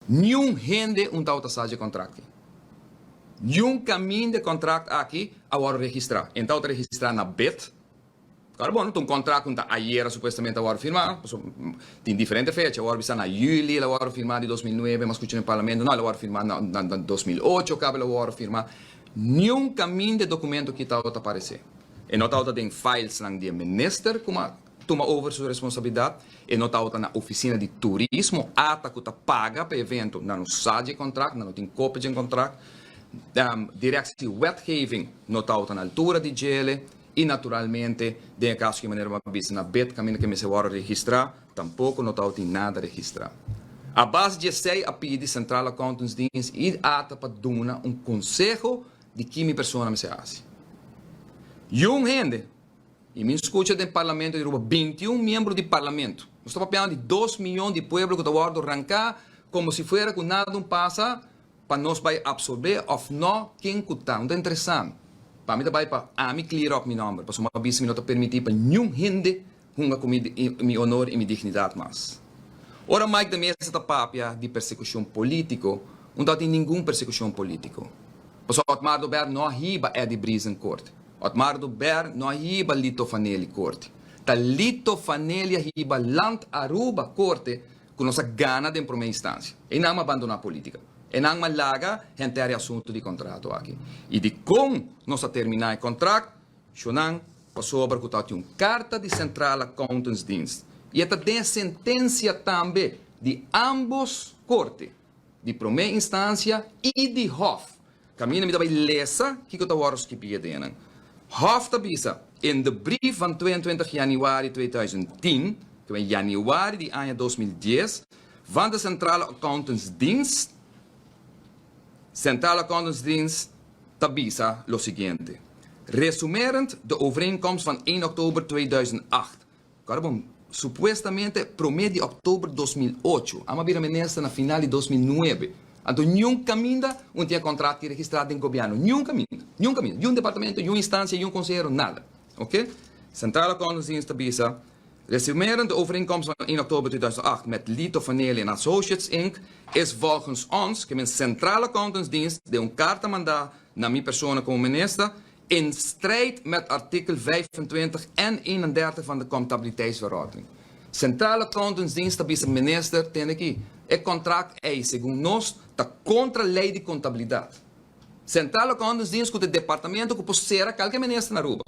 Nenhum rende tauta de contrato. Nenhum caminho de contrato aqui agora registrar. Então, registrar na BET. Claro, bom, um contrato que ayer supostamente agora firmado. Tem diferente fecha. Agora está na julho, agora firmado em 2009, mas escutando no parlamento. Não, agora firmado em 2008, acaba agora firmado. Nenhum caminho de documento que está aparecer. E não está em files na de minister, como toma over sua responsabilidade. E não está na oficina de turismo, ata que paga para evento. Não sabe contrato, não tem cópia de contrato. Direção wetgeving não está na altura de gele. E naturalmente, de caso que maneira uma vista na BET, caminho que me se vai registrar, tampouco não está nada registrar. A base de sei a pedir Central Accountants Dienst e ata para dar conselho de que minha pessoa me se faz. Jong gente, e me escuta do parlamento de 21 membros do parlamento. Nós estamos falando de 2 milhões de pueblos que estão arrancar como se fosse que nada passa para nós vai absorver ou não quem está. Não é interessante. Para mim, para me clear up meu nome, para uma vez me não permitir para nenhum gente hunga com meu honor e minha dignidade mais. Ora, mais da mesa da papia de persecução política, não tem nenhuma persecução política. Porque o Otmar do Ber não arriba é de brisa em corte. Otmar do Ber não arriba Lito Fanelli corte. Ta Lito Fanelli arriba Land Aruba corte com nossa gana de primeira instância. E não abandonar a política. E não malaga gente é assunto de contrato aqui. E de como nós terminar o contrato, Shonan passou para que uma carta de Central Accountants Dienst. E esta tem sentença também de ambos cortes, de primeira instância e de Hof. Caminho me dá lesa que eu estou que pedindo. Hof tabisa in de brief van 22 januari 2010, que é januari de ano 2010, van de Central Accountants Dienst. Central Accountants Dienst tabisa lo seguinte. Resumerend de overeenkomst van 1 oktober 2008. Carbon, supostamente promedio oktober 2008. Ama vira ministra na final de 2009. Então, nenhum caminho tinha contrato registrado em governo. Nenhum caminho. Nenhum departamento, nenhuma instância, nenhum conselheiro, nada. Ok? Central Accountants Dienst tabisa. Resumerend de overeenkomst van 1 oktober 2008 met Lito Fanelli en Associates Inc. is volgens ons, que mijn Centrale Accountantsdienst, de een kaart mandaat naar mijn persoon como minister, in strijd met artikel 25 en 31 van de contabiliteitsverordening. Centrale Accountantsdienst, dat is de minister, ten ik het contract is, según nos, dat contra lei de contabilidade. Centrale Accountantsdienst, que o departamento que possera qualquer minister na Aruba.